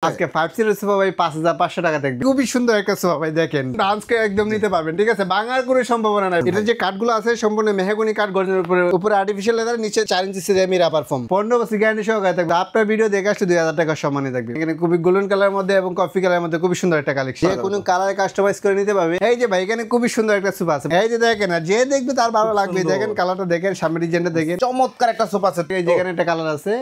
আজকে 5 series sofa ভাই 5500 টাকা থাকবে। খুবই সুন্দর একটা সোফা ভাই, দেখেন ডান্সকে একদম নিতে পারবেন, ঠিক আছে। ভাঙার কোনো সম্ভাবনা নাই। এটা যে কাঠগুলো আছে সম্পূর্ণ মেহগনি কাঠ, গর্জনের উপরে আর্টিফিশিয়াল লেদার, নিচে 4 ইঞ্চি সিরামি রাবার ফোম, 15 বছর গ্যারান্টি সহকারে থাকবে। আপনার ভিডিও দেখে আসলে 2000 টাকা সম্মানে থাকবে। এখানে খুবই গোল্ডেন কালার মধ্যে এবং কফি কালারের মধ্যে খুবই সুন্দর একটা কালেকশন, যে কোনো কালারে কাস্টমাইজ করে নিতে পারবে। এই যে ভাই এখানে খুবই সুন্দর একটা সোফা আছে, এই যে দেখেন, আর যে দেখবে তার ভালো লাগবে। দেখেন কালারটা দেখেন, সামনের ডিজাইনটা দেখেন, চমৎকার একটা সোফা সেট। এই যে এখানে একটা কালার আছে।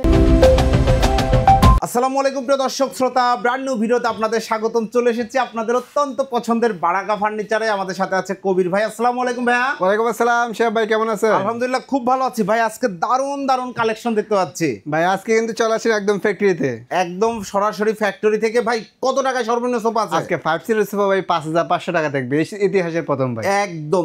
আসসালামু আলাইকুম প্রিয় দর্শক শ্রোতা, ব্র্যান্ড নিউ ভিডিওতে আপনাদের স্বাগতম। চলে এসেছি আপনাদের অত্যন্ত পছন্দের বারাকা ফার্নিচারে। আমাদের সাথে আছে কবির ভাই। আসসালামু আলাইকুম ভাইয়া। ওয়ালাইকুম আসসালাম। শেখ ভাই কেমন আছেন? আলহামদুলিল্লাহ খুব ভালো আছি ভাই। আজকে দারুণ দারুণ কালেকশন দেখতে পাচ্ছি ভাই। আজকে কিন্তু চলে আসেন একদম ফ্যাক্টরিতে, একদম সরাসরি ফ্যাক্টরি থেকে। ভাই কত টাকায় সর্বনিম্ন সোফা আছে আজকে? 5 সিরিজ সোফা ভাই 5500 টাকা থাকবে, ইতিহাসের প্রথম ভাই। একদম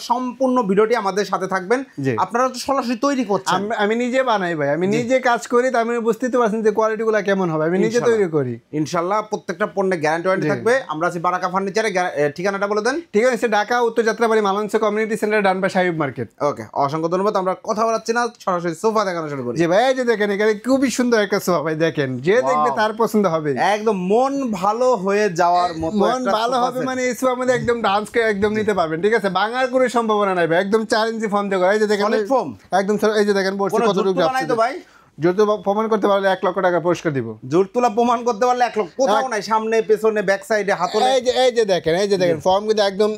সম্পূর্ণ ভিডিওটি আমাদের সাথে থাকবেন। আপনারা তো সরাসরি তৈরি করছেন? আমি নিজে বানাই ভাই, আমি নিজে কাজ করি, তার মানে বুঝতে পারছেন যে কোয়ালিটি গুলো কেমন হবে। আমি নিজে তৈরি করি ইনশাআল্লাহ। প্রত্যেকটা পণ্যে গ্যারান্টি ওয়ারেন্টি থাকবে। আমরা আছি বারাকা ফার্নিচারে। ঠিকানাটা বলে দেন। ঠিক আছে, ঢাকা উত্তর যাত্রাবাড়ি মালঞ্চ কমিউনিটি সেন্টার, ডান পাশে সাহিব মার্কেট। ওকে, অসংখ্য ধন্যবাদ। আমরা কথা বলাচ্ছি না, সরাসরি সোফা দেখানো শুরু করি। জি ভাই, এই যে দেখেন এখানে খুবই সুন্দর একটা সোফা ভাই, দেখেন যে দেখবে তার পছন্দ হবে। একদম মন ভালো হয়ে যাওয়ার মতো, মন ভালো হবে মানে এই সোফার মধ্যে একদম ডান্সকে একদম নিতে পারবেন, ঠিক আছে। ভাঙার কোনো সম্ভাবনা নাই ভাই, একদম 4 ইঞ্চি ফর্ম দিয়ে করা। এই যে দেখেন ফর্ম একদম, এই যে দেখেন বসে কতটুকু নাই তো ভাই। জোর প্রমাণ করতে পারলে 1 লক্ষ টাকা পুরস্কার দিব। জোর তোলা প্রমাণ করতে পারলে 1 লক্ষ। কোথাও নাই, সামনে পেছনে ব্যাক সাইডে হাতলে। এই যে দেখেন ফর্ম কিন্তু একদম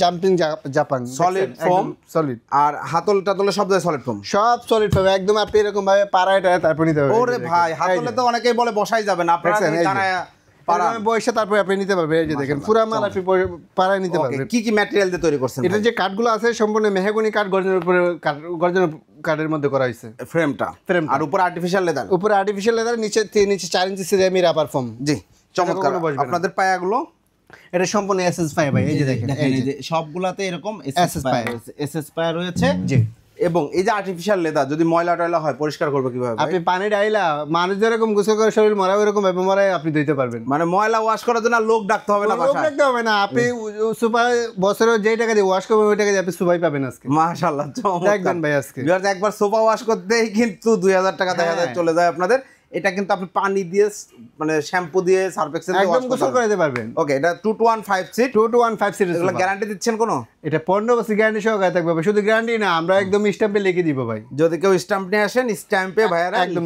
jumping Japan solid form, solid. আর হাতল টাতলে সব জায়গায় সলিড ফর্ম, সব সলিড পাবে একদম। আপনি এরকম ভাবে পাড়ায়টা তারপর নিতে পারবেন। ওরে ভাই, হাতলে তো অনেকেই বলে বসাই যাবে না, আপনারা দাঁড়ায় বয়সে তারপর আপনি নিতে পারবেন। এই যে দেখেন পুরা মাল আপনি পাড়ায় নিতে পারবেন। কি কি ম্যাটেরিয়াল দিয়ে তৈরি করছেন? এটা যে কাঠগুলো আছে সম্পূর্ণ মেহগনি কাঠ, গর্জনের উপরে গর্জন কাঠের মধ্যে করা হয়েছে ফ্রেমটা। আর উপরে আর্টিফিশিয়াল লেদার, উপরে আর্টিফিশিয়াল লেদার, নিচে 4 ইঞ্চি সিরামি রাবার ফোম। জি চমৎকার। আপনাদের পায়াগুলো এটা সম্পূর্ণ এসএস পায়া ভাই। এই যে দেখেন, এই যে সবগুলাতে এরকম এসএস পায়া রয়েছে। জি। এবং এই যে আর্টিফিশিয়াল লেদার, যদি ময়লা টয়লা হয় পরিষ্কার করবে কিভাবে? আপনি পানি ডাইলা মানুষ যেরকম গোসল করে শরীর মরা ওরকম ভাবে মরাই আপনি ধুইতে পারবেন। মানে ময়লা ওয়াশ করার জন্য লোক ডাকতে হবে না, লোক ডাকতে হবে না। আপনি সুপার বছরে যেই টাকা দিয়ে ওয়াশ করবেন ওই টাকা দিয়ে আপনি সুপাই পাবেন আজকে। মাশাআল্লাহ দেখবেন ভাই আজকে একবার সোফা ওয়াশ করতেই কিন্তু 2000 টাকা দেখা যায় চলে যায় আপনাদের। এটা কিন্তু আপনি পানি দিয়ে মানে শ্যাম্পু দিয়ে সার্ফ এক্সেল দিয়ে একদম গোসল করে দিতে পারবেন। ওকে, এটা 215 সিট 215 সিরিজ। এগুলো গ্যারান্টি দিচ্ছেন কোনো? এটা 15 বছর গ্যারান্টি সহকারে থাকবে। শুধু গ্যারান্টি না, আমরা একদম স্ট্যাম্পে লিখে দিব ভাই। যদি কেউ স্ট্যাম্প নিয়ে আসেন, স্ট্যাম্পে ভাইয়ারা একদম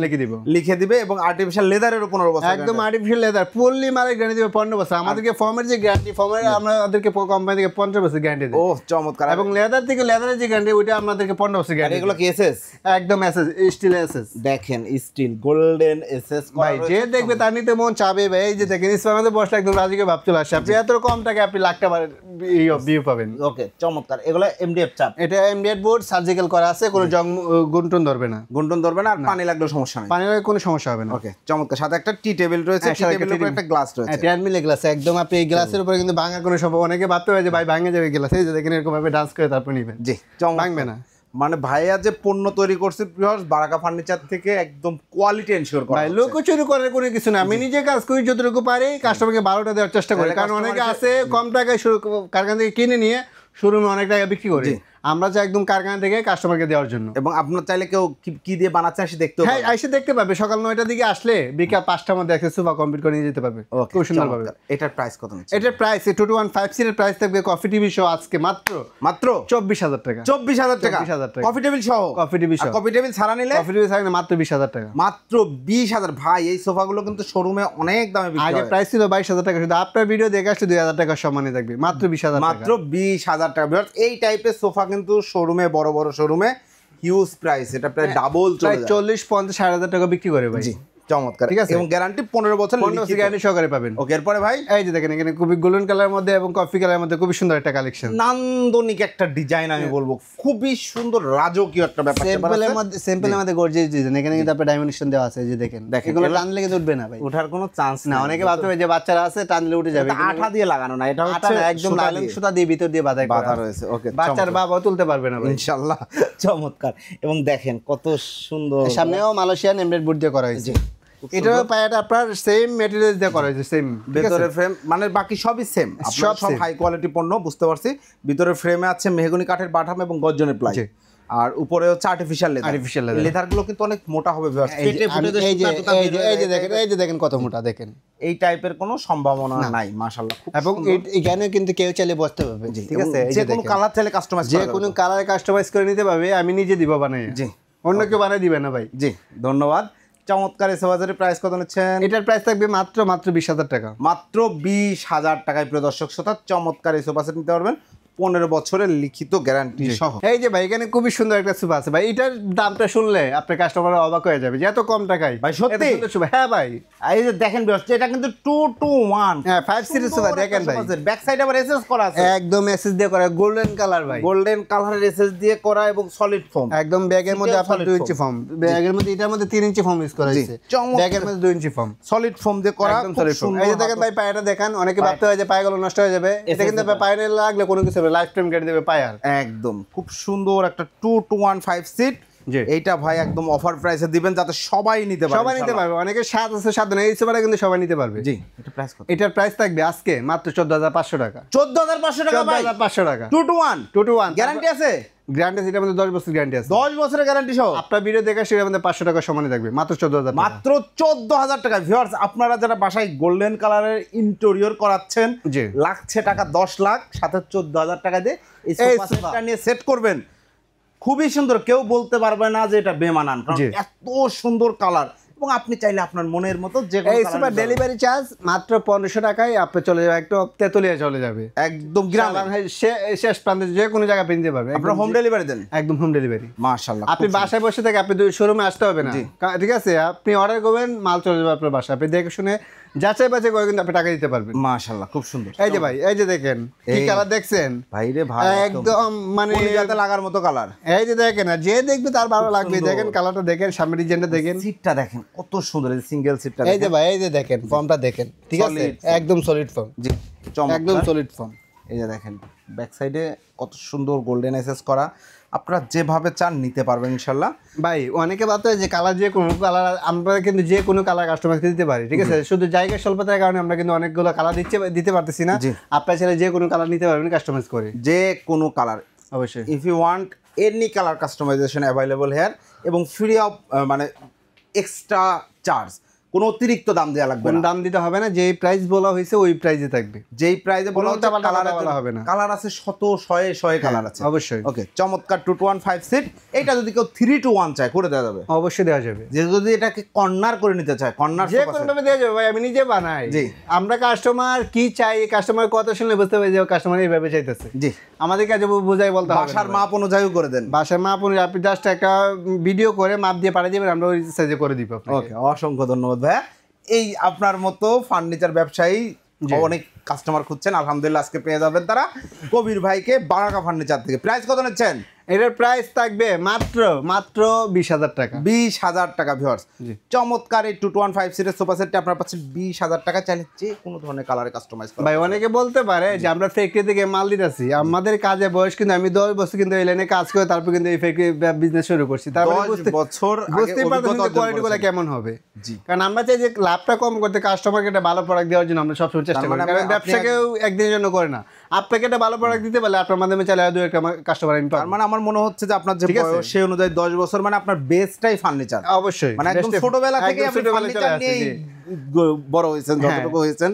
লিখে দিবে এবং আর্টিফিশিয়াল লেদারের উপর 15 বছর একদম আর্টিফিশিয়াল লেদার ফুললি মালে গ্যারান্টি দিবে 15 বছর। আমাদেরকে ফর্মের যে গ্যারান্টি, ফর্মের আমাদেরকে কোম্পানি থেকে 15 বছর গ্যারান্টি দেয়। ও চমৎকার। এবং লেদার থেকে লেদারের যে গ্যারান্টি ওইটা আমাদেরকে 15 বছর গ্যারান্টি। এগুলো কি এসএস? একদম এসএস, স্টিল এসএস। দেখেন স্টিল গোল্ডেন এসএস ভাই, যে দেখবে তার নিতে মন চাবে ভাই। এই যে দেখেন ইসলামাবাদে বসলে একদম রাজিকে ভাব চলে আসে। আপনি এত কম টাকা আপনি লাখ টাকা ভিউ পাবেন। ওকে চমৎকার। এগুলো এমডিএফ চাপ, এটা এমডিএফ বোর্ড, সার্জিক্যাল করা আছে, কোনো জং গুনটন ধরবে না। আর পানি লাগলেও সমস্যা নেই। পানি লাগলে কোনো সমস্যা হবে না। ওকে চমৎকার। সাথে একটা টি টেবিল রয়েছে, টি টেবিলের উপরে একটা গ্লাস রয়েছে। 10 মিলি গ্লাস একদম। আপনি এই গ্লাসের উপরে কিন্তু ভাঙার কোনো সম্ভাবনা, অনেকে ভাবতে হয় যে ভাই ভাঙে যাবে গ্লাস। এই যে দেখেন এরকম ভাবে ডান্স করে তারপর নিবেন। জি ভাঙবে না। মানে ভাইয়া যে পণ্য তৈরি করছে বারাকা ফার্নিচার থেকে একদম কোয়ালিটি এনশিওর করা। ভাই লুকোচুরি করার কোনো কিছু না, আমি নিজে কাজ করি যতটুকু পারি, কাস্টমারকে 12টা দেওয়ার চেষ্টা করি। কারণ অনেকে আছে কম টাকায় কারখানা থেকে কিনে নিয়ে শোরুমে অনেক টাকা বিক্রি করে। আমরা চাই একদম কারখানা থেকে কাস্টমারকে দেওয়ার জন্য। এবং আপনার চাইলে কেউ কি দিয়ে বানাচ্ছে এসে দেখতে হ্যাঁ, এসে দেখতে পাবে। সকাল 9টার দিকে আসলে বিকাল 5টার মধ্যে একটা সোফা কমপ্লিট করে নিয়ে যেতে পারবে খুব সুন্দর ভাবে। এটার প্রাইস কত? এটার প্রাইস 2215 সিটের প্রাইস থাকবে কফি টিভি সহ আজকে মাত্র 24000 টাকা। 24000 টাকা কফি টেবিল সহ? কফি টিভি সহ। কফি টেবিল ছাড়া নিলে? কফি টিভি ছাড়া মাত্র 20000 টাকা। মাত্র 20000। ভাই এই সোফাগুলো কিন্তু শোরুমে অনেক দামে বিক্রি হয়। আগে প্রাইস ছিল 22000 টাকা। শুধু আপনার ভিডিও দেখে আসলে 2000 টাকা সম্মানে থাকবে। মাত্র 20000 টাকা। মাত্র 20000 টাকা। এই টাইপের সোফা কিন্তু শোরুমে, বড় বড় শোরুমে হিউজ প্রাইস। এটা প্রায় ডাবল চলে যায়। 40, 50, 6000 টাকা বিক্রি করে ভাই। জি চমৎকার। ঠিক আছে, এবং গ্যারান্টি 15 বছর গ্যারান্টি সহকারে পাবেন। ওকে, এরপরে ভাই এই যে দেখেন এখানে খুবই গোল্ডেন কালারের মধ্যে এবং কফি কালারের মধ্যে খুবই সুন্দর একটা কালেকশন, নান্দনিক একটা ডিজাইন। আমি বলবো খুবই সুন্দর, রাজকীয় একটা ব্যাপার। সিম্পলের মধ্যে গর্জিয়াস ডিজাইন। এখানে কিন্তু আপনার ডাইমেনশন দেওয়া আছে। এই যে দেখেন, এগুলো টানলে কিন্তু উঠবে না ভাই, ওঠার কোনো চান্স না। অনেকে ভাবতে হবে যে বাচ্চারা আছে টানলে উঠে যাবে। আঠা দিয়ে লাগানো না, এটা হচ্ছে একদম লাইলন সুতা দিয়ে ভিতর দিয়ে বাঁধা রয়েছে। ওকে, বাচ্চার বাবাও তুলতে পারবে না ভাই ইনশাআল্লাহ। চমৎকার। এবং দেখেন কত সুন্দর। সামনেও মালয়েশিয়ান এমব্রয়েড বোর্ড দিয়ে করা হয়েছে। এটার পায়াটা আপনার সেম ম্যাটেরিয়াল দিয়ে করা হয়েছে, সেম। ভিতরে ফ্রেম মানে বাকি সবই সেম, সব হাই কোয়ালিটি পণ্য, বুঝতে পারছি। ভিতরে ফ্রেমে আছে মেহগনি কাঠের বাটাম এবং গর্জনের প্লাই। আর উপরে হচ্ছে আর্টিফিশিয়াল লেদার। লেদার গুলো কিন্তু অনেক মোটা হবে ভিউয়ার্স, ফেটে ফুটে যে এই যে দেখেন কত মোটা, দেখেন এই টাইপের কোনো সম্ভাবনা নাই মাশাআল্লাহ। এবং এখানে কিন্তু কেউ চাইলে বসতে পারবে, ঠিক আছে, যে কোনো কালার চাইলে কাস্টমাইজ যে কোনো কালার কাস্টমাইজ করে নিতে পারবে, আমি নিজে দিব বানাই, জি অন্য কেউ বানাই দিবে না ভাই। জি ধন্যবাদ। চমৎকার এসে বাজারের প্রাইস কত নিচ্ছেন? এটার প্রাইস থাকবে মাত্র 20,000 টাকা, মাত্র 20,000 টাকায় প্রিয় দর্শক শ্রোতা চমৎকার এই সোফা সেট নিতে পারবেন 15 বছরের লিখিত গ্যারান্টি সহ। এই যে ভাই এখানে খুবই সুন্দর একটা সোফা আছে ভাই, এটার দামটা শুনলে আপনার কাস্টমার অবাক হয়ে যাবে যে এত কম টাকায় ভাই সত্যি। হ্যাঁ ভাই, এই যে দেখেন ভিউয়ার্স, এটা কিন্তু 2-to-1 হ্যাঁ 5 সিরিজ সোফা দেখেন ভাই, ব্যাক সাইডে আবার এসএস করা আছে, একদম এসএস দিয়ে করা, গোল্ডেন কালার ভাই, গোল্ডেন কালারের এসএস দিয়ে করা এবং সলিড ফোম, একদম ব্যাগের মধ্যে আপনার 2 ইঞ্চি ফোম, ব্যাগের মধ্যে এটার মধ্যে 3 ইঞ্চি ফোম ইউজ করা হয়েছে, ব্যাগের মধ্যে 2 ইঞ্চি ফোম, সলিড ফোম দিয়ে করা, একদম সলিড ফোম। এই যে দেখেন ভাই পায়টা দেখেন, অনেকে ভাবতে হয় যে পায়গুলো নষ্ট হয়ে যাবে, এটা কিন্তু পায়ে লাগলে কোনো কিছু হবে, লাইফ টাইম গ্যারান্টি দেবে পায়ার। একদম খুব সুন্দর একটা 2-to-1 5 সিট, এইটা ভাই একদম অফার প্রাইসে দিবেন যাতে সবাই নিতে পারে, সবাই নিতে পারবে, অনেকে স্বাদ আছে স্বাদ নেই, এই সোফাটা কিন্তু সবাই নিতে পারবে। জি এটা প্রাইস কত? এটার প্রাইস থাকবে আজকে মাত্র 14,500 টাকা, 14,500 টাকা ভাই, 14,500 টাকা, 2-to-1 গ্যারান্টি আছে, গ্যারান্টি আছে, এটার মধ্যে 10 বছর গ্যারান্টি আছে, 10 বছরের গ্যারান্টি সহ। আপনার ভিডিও দেখে সেটার মধ্যে 500 টাকা সমানই থাকবে, মাত্র 14,000 টাকা, মাত্র 14,000 টাকা। ভিউয়ার্স আপনারা যারা বাসায় গোল্ডেন কালারের ইন্টেরিয়র করাচ্ছেন, জি লাগছে টাকা 10 লাখ, সাথে 14,000 টাকা দিয়ে এই সোফা সেটটা নিয়ে সেট করবেন, খুবই সুন্দর, কেউ বলতে পারবে না যে এটা বেমানান, কারণ এত সুন্দর কালার, এবং আপনি চাইলে আপনার মনের মতো যে কোনো এই সুপার ডেলিভারি চার্জ মাত্র 1500 টাকায় আপনি চলে যাবে, একটু তেতুলিয়া চলে যাবে, একদম গ্রাম শেষ প্রান্তে যে কোনো জায়গায় পেয়ে পারবে, আপনারা হোম ডেলিভারি দেন, একদম হোম ডেলিভারি মাশাআল্লাহ। আপনি বাসায় বসে থেকে আপনি শোরুমে আসতে হবে না, ঠিক আছে, আপনি অর্ডার করবেন, মাল চলে যাবে আপনার বাসায়, আপনি দেখে শুনে যাচাই বাছাই করে কিন্তু আপনি টাকা দিতে পারবেন, মাশাআল্লাহ খুব সুন্দর। এই যে ভাই এই যে দেখেন কি কালার দেখছেন ভাই রে ভাই, একদম মানে যাতে লাগার মতো কালার, এই যে দেখেন, আর যে দেখবে তার ভালো লাগবে, দেখেন কালারটা দেখেন, সামনে ডিজাইনটা দেখেন, সিটটা দেখেন কত সুন্দর, এই সিঙ্গেল সিটটা এই যে ভাই এই যে দেখেন ফর্মটা দেখেন, ঠিক আছে, একদম সলিড ফর্ম, জি চমৎকার, একদম সলিড ফর্ম। এই যে দেখেন ব্যাক সাইডে কত সুন্দর গোল্ডেন এসএস করা, আপনারা যেভাবে চান নিতে পারবেন ইনশাল্লাহ। ভাই অনেকে ভাবতে যে কালার যে কোনো কালার, আমরা কিন্তু যে কোনো কালার কাস্টমারকে দিতে পারি, ঠিক আছে, শুধু জায়গার স্বল্পতার কারণে আমরা কিন্তু অনেকগুলো কালার দিতে পারতেছি না, আপনার ছেলে যে কোনো কালার নিতে পারবেন কাস্টমাইজ করে, যে কোনো কালার অবশ্যই, if you want any colour customisation available here, এবং ফ্রি অফ মানে এক্সট্রা চার্জ, কোনো অতিরিক্ত দাম দেওয়া লাগবে না, দাম দিতে হবে না, যেই প্রাইস বলা হয়েছে ওই প্রাইসে থাকবে, যেই প্রাইসে বলা হচ্ছে কালার বলা হবে না, কালার আছে শত শয়ে কালার আছে অবশ্যই। ওকে চমৎকার 2-to-1 5 সিট, এটা যদি কেউ 3-to-1 চায় করে দেওয়া যাবে, অবশ্যই দেওয়া যাবে, যে যদি এটাকে কর্নার করে নিতে চায় কর্নার যে কোনো ভাবে দেওয়া যাবে ভাই, আমি নিজে বানাই, জি আমরা কাস্টমার কি চাই, কাস্টমার কত শুনলে বুঝতে পারি যে কাস্টমার এইভাবে চাইতেছে, জি আমাদের কাছে বোঝাই বলতে হবে, বাসার মাপ অনুযায়ী করে দেন, বাসার মাপ অনুযায়ী আপনি জাস্ট একটা ভিডিও করে মাপ দিয়ে পাঠিয়ে দিবেন, আমরা ওই সাইজে করে দিব। ওকে অসংখ্য ধন্যবাদ ভাইয়া। এই আপনার মতো ফার্নিচার ব্যবসায়ী অনেক কাস্টমার খুঁজছেন, আলহামদুলিল্লাহ আজকে পেয়ে যাবেন তারা কবির ভাইকে বারাকা ফার্নিচার থেকে। প্রাইস কত নিচ্ছেন? এটার প্রাইস থাকবে মাত্র 20,000 টাকা, 20,000 টাকা। ভিউয়ার্স চমৎকার এই 2-to-1 5 সিটের সোফা সেটটা আপনার পাচ্ছেন 20,000 টাকা, চাইলে যে কোনো ধরনের কালারে কাস্টমাইজ করা। ভাই অনেকে বলতে পারে যে আমরা ফ্যাক্টরি থেকে মাল দিতেছি, আমাদের কাজে বয়স কিন্তু আমি 10 বছর কিন্তু এই লাইনে কাজ করে তারপর কিন্তু এই ফ্যাক্টরি বিজনেস শুরু করছি, তারপরে 10 বছর বুঝতে পারতেছেন কোয়ালিটিগুলো কেমন হবে, কারণ আমরা চাই যে লাভটা কম করতে, কাস্টমারকে একটা ভালো প্রোডাক্ট দেওয়ার জন্য আমরা সবসময় চেষ্টা করি, কারণ ব্যবসা কেউ একদিনের জন্য করে না, আপনাকে একটা ভালো প্রোডাক্ট দিতে পারলে আপনার মাধ্যমে চাইলে আর 2-1 কাস্টমার আমি পাবো। মানে আমার মনে হচ্ছে যে আপনার যে বয়স সেই অনুযায়ী 10 বছর মানে আপনার বেসটাই ফার্নিচার, অবশ্যই মানে একদম ছোটবেলা থেকে আপনি ফার্নিচার নিয়ে বড় হয়েছেন, যতটুকু হয়েছেন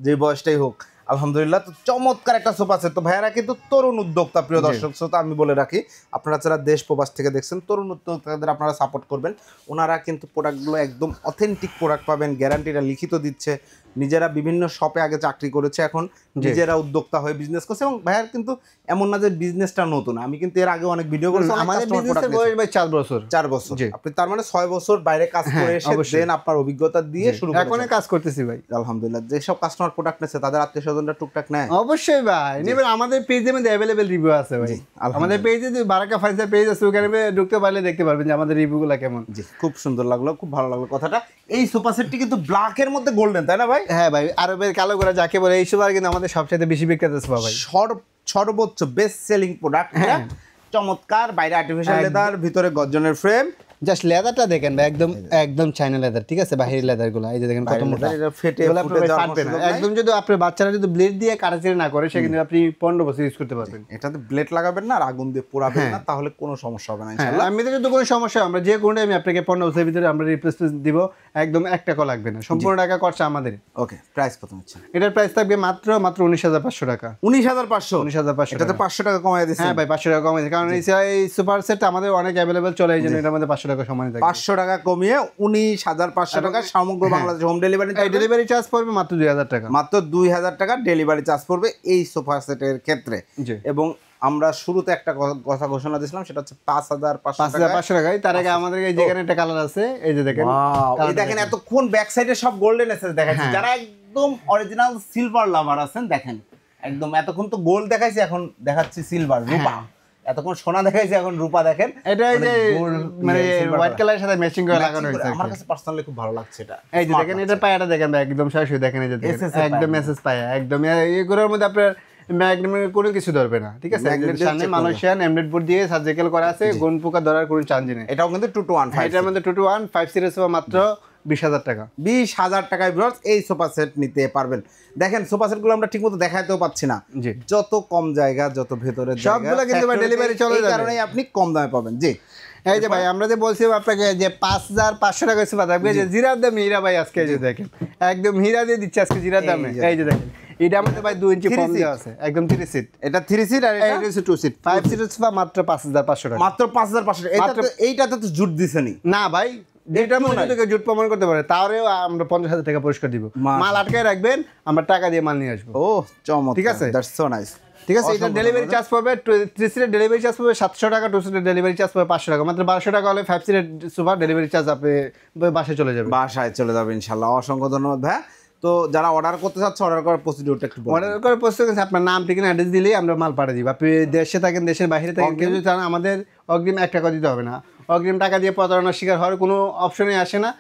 যে বয়সটাই হোক আলহামদুলিল্লাহ। তো চমৎকার একটা সোফা সেট। তো ভাইয়ারা কিন্তু তরুণ উদ্যোক্তা, প্রিয় দর্শক শ্রোতা আমি বলে রাখি, আপনারা যারা দেশ প্রবাস থেকে দেখছেন তরুণ উদ্যোক্তাদের আপনারা সাপোর্ট করবেন, ওনারা কিন্তু প্রোডাক্টগুলো একদম অথেন্টিক প্রোডাক্ট পাবেন, গ্যারান্টিটা লিখিত দিচ্ছে, নিজেরা বিভিন্ন শপে আগে চাকরি করেছে, এখন নিজেরা উদ্যোক্তা হয়ে বিজনেস করছে, এবং ভাইয়ার কিন্তু এমন না যে বিজনেসটা নতুন, আমি কিন্তু এর আগে অনেক ভিডিও করেছি, আমাদের বিজনেসের বয়স ভাই 4 বছর, 4 বছর, আপনি তার মানে 6 বছর বাইরে কাজ করে এসে দেন আপনার অভিজ্ঞতা দিয়ে শুরু করেছেন, এখনই কাজ করতেছি ভাই আলহামদুলিল্লাহ। যেসব কাস্টমার প্রোডাক্ট নেছে তাদের আত্মীয়স্বজনরা টুকটাক নেয়, অবশ্যই ভাই নেবেন, আমাদের পেজে মধ্যে अवेलेबल রিভিউ আছে ভাই, আমাদের পেজে যে বারাকা ফার্নিচার পেজ আছে ওখানে ঢুকতে পারলে দেখতে পারবেন যে আমাদের রিভিউগুলো কেমন। জি খুব সুন্দর লাগলো, খুব ভালো লাগলো কথাটা। এই সোফা সেটটি কিন্তু ব্ল্যাকের মধ্যে গোল্ডেন, তাই না ভাই? হ্যাঁ ভাই, আরবের কালো গোড়া যাকে বলে, এই সোফা কিন্তু আমাদের সবচেয়ে বেশি বিক্রিত সোফা ভাই, সর্বোচ্চ বেস্ট সেলিং প্রোডাক্ট। চমৎকার, বাইরে আর্টিফিশিয়াল লেদার, ভিতরে গর্জনের ফ্রেম, জাস্ট লেদারটা দেখেন ভাই, একদম একদম চাইনা লেদার, ঠিক আছে, বাহিরের লেদার গুলো এই যে দেখেন কত মোটা, এটা ফেটে এগুলো ফুটে আপনার ভাই যাওয়ার ফাটবে না কোনো সুযোগ নাই। একদম। যদি আপনার বাচ্চারা যদি ব্লেড দিয়ে কাটাছেড়ে না করে সেক্ষেত্রে আপনি 15 বছর ইউজ করতে পারবেন। এটাতে ব্লেড লাগাবেন না আর আগুন দিয়ে পোড়াবেন না, তাহলে কোনো সমস্যা হবে না হ্যাঁ, ইনশাআল্লাহ। আমি যদি কোনো সমস্যা আমরা যে কোনটা আমি আপনাকে 15 বছরের ভিতরে আমরা রিপ্লেসমেন্ট দিব, একদম 1 টাকাও লাগবে না, সম্পূর্ণ টাকা খরচা আমাদের। ওকে, প্রাইস কত হচ্ছে? এটার প্রাইস থাকবে মাত্র 19,500 টাকা। 19,500? 19,500 এটাতে 500 টাকা কমায় দিচ্ছেন? হ্যাঁ ভাই 500 টাকা কমে, কারণ এই সুপার সেট আমাদের অনেক অ্যাভেলেবল চলে, এই জন্য এটার মধ্যে 500 টাকা সমান থাকে। 500 টাকা কমিয়ে 19,500 টাকা সমগ্র বাংলাদেশ হোম ডেলিভারি। এই ডেলিভারি চার্জ পড়বে মাত্র 2,000 টাকা। মাত্র 2,000 টাকা ডেলিভারি চার্জ পড়বে এই সোফা সেটের ক্ষেত্রে। জি। এবং আমরা শুরুতে একটা কথা ঘোষণা দিয়েছিলাম, সেটা হচ্ছে 5,500 টাকা। 5,500 টাকায়। তার আগে আমাদের এই যেখানে একটা কালার আছে, এই যে দেখেন, এই দেখেন এতক্ষণ ব্যাক সাইডে সব গোল্ডেন এসেছে দেখাচ্ছি, যারা একদম অরিজিনাল সিলভার লাভার আছেন দেখেন, একদম এতক্ষণ তো গোল্ড দেখাইছি, এখন দেখাচ্ছি সিলভার, রূপা। এতক্ষণ সোনা দেখাইছি, এখন রূপা দেখেন। এটা এই যে মানে হোয়াইট কালারের সাথে ম্যাচিং করে লাগানো হয়েছে। আমার কাছে পার্সোনালি খুব ভালো লাগছে এটা। এই যে দেখেন, এটা পায়াটা দেখেন ভাই, একদম সরাসরি দেখেন, এই যে দেখেন একদম মেসেজ পায়া, একদম এগুলোর মধ্যে আপনার ম্যাগনেটের কোনো কিছু ধরবে না, ঠিক আছে। সামনে মালয়েশিয়ান এমব্রেড বোর্ড দিয়ে সার্জিক্যাল করা আছে, গুণ পোকা ধরার কোনো চান্স নেই। এটাও কিন্তু 221 এটার মধ্যে 221 সিরিজ মাত্র 20,000 টাকা। 20,000 টাকায় ভিউয়ার্স এই সোফা সেট নিতে পারবেন। দেখেন সোফা সেটগুলো আমরা ঠিকমতো দেখাতেও পাচ্ছি না, জি। যত কম জায়গা, যত ভেতরের জায়গা, সবগুলো কিন্তু ডেলিভারি চলে যাবে, এই কারণেই আপনি কম দামে পাবেন। জি। এই যে ভাই আমরা যে বলছিলাম আপনাকে যে 5,500 টাকা সোফা থাকবে, যে জিরার দাম হীরা ভাই আজকে এই যে দেখেন, একদম হীরা দিয়ে দিচ্ছে আজকে জিরার দামে। এই যে দেখেন, এটা আমাদের ভাই 2 ইঞ্চি কম দেওয়া আছে, একদম 3 সিট। এটা 3 সিট আর এটা হচ্ছে 2 সিট। 5 সিটের সোফা মাত্র 5,500 টাকা। মাত্র 5,500 টাকা। এইটাতে তো জুট দিছেনি না ভাই, এটার মধ্যে যদি কেউ জুট প্রমাণ করতে পারে তাহলেও আমরা 50,000 টাকা পুরস্কার দিব। মাল আটকায় রাখবেন, আমরা টাকা দিয়ে মাল নিয়ে আসবো। ও চমৎকার, ঠিক আছে, দ্যাটস সো নাইস। ঠিক আছে। এটা ডেলিভারি চার্জ পড়বে 3 সিটের ডেলিভারি চার্জ পড়বে 700 টাকা, 2 সিটের ডেলিভারি চার্জ পড়বে 500 টাকা। মাত্র 1200 টাকা হলে 5 সিটের সোফা ডেলিভারি চার্জ আপনি বাসায় চলে যাবে। বাসায় চলে যাবে ইনশাআল্লাহ। অসংখ্য ধন্যবাদ ভাই। তো যারা অর্ডার করতে চাচ্ছে, অর্ডার করার প্রসিডিউরটা একটু বলুন। অর্ডার করার প্রসেস আপনার নাম, ঠিকানা, অ্যাড্রেস দিলেই আমরা মাল পাঠিয়ে দিব। আপনি দেশে থাকেন, দেশের বাইরে থাকেন, কেউ যদি চান আমাদের অগ্রিম 1 টাকা দিতে হবে না। অগ্রিম টাকা দিয়ে প্রতারণার শিকার হওয়ার কোনো অপশনই আসে না।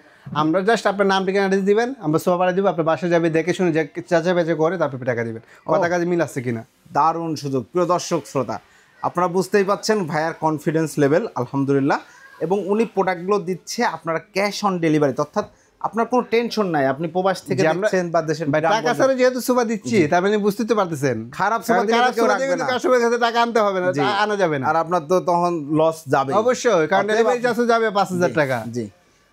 আমরা জাস্ট আপনার নাম, ঠিকানা, অ্যাড্রেস দিবেন, আমরা সোফা পাঠিয়ে দিব, আপনার বাসায় যাবে, দেখে শুনে যে চাচা বেচে করে তারপর টাকা দিবেন। কথা কাজে মিল আছে কিনা। দারুণ সুযোগ। প্রিয় দর্শক শ্রোতা, আপনারা বুঝতেই পাচ্ছেন ভাইয়ার কনফিডেন্স লেভেল আলহামদুলিল্লাহ। এবং উনি প্রোডাক্টগুলো দিচ্ছে আপনারা ক্যাশ অন ডেলিভারি, অর্থাৎ আপনার কোনো টেনশন নাই, আপনি প্রবাস থেকে দেখছেন বা দেশের টাকা ছাড়া যেহেতু সোফা দিচ্ছি, তার মানে বুঝতে তো পারতেছেন খারাপ সোফা দিয়ে কেউ রাখবে না, কাস্টমারের কাছে টাকা আনতে হবে না, আনা যাবে না, আর আপনার তো তখন লস যাবে অবশ্যই, কারণ ডেলিভারি চার্জও যাবে 5,000 টাকা। জি।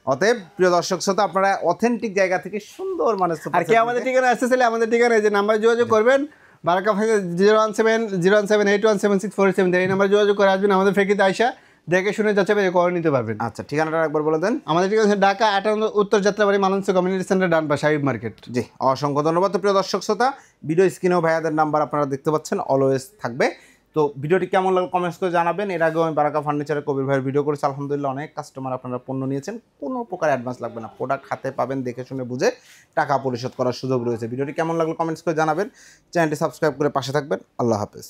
অতএব প্রিয় দর্শক শ্রোতা, আপনারা অথেন্টিক জায়গা থেকে সুন্দর মানে আর কি আমাদের ঠিকানা আসতে চাইলে আমাদের ঠিকানা এই যে নাম্বার যোগাযোগ করবেন, বারাকা ফাঁকে 01701817647, এই নাম্বার যোগাযোগ করে আসবেন, আমাদের ফেকিতে আইসা দেখে শুনে যাচ্ছে করে নিতে পারবেন। আচ্ছা, ঠিকানাটা একবার বলে দেন। আমাদের ঠিকানা হচ্ছে ঢাকা 58 উত্তর যাত্রাবাড়ি মালঞ্চ কমিউনিটি সেন্টার, ডান পাশে হাবিব মার্কেট। জি, অসংখ্য ধন্যবাদ। তো প্রিয় দর্শক শ্রোতা, ভিডিও স্ক্রিনেও ভাইয়াদের নাম্বার আপনারা দেখতে পাচ্ছেন, অলওয়েজ থাকবে। তো ভিডিওটি কেমন লাগলো কমেন্টস করে জানাবেন। এর আগেও আমি বারাকা ফার্নিচারের কবির ভাইয়ের ভিডিও করেছি, আলহামদুলিল্লাহ অনেক কাস্টমার আপনারা পণ্য নিয়েছেন, কোনো প্রকার অ্যাডভান্স লাগবে না, প্রোডাক্ট হাতে পাবেন, দেখে শুনে বুঝে টাকা পরিশোধ করার সুযোগ রয়েছে। ভিডিওটি কেমন লাগলো কমেন্টস করে জানাবেন, চ্যানেলটি সাবস্ক্রাইব করে পাশে থাকবেন। আল্লাহ হাফেজ।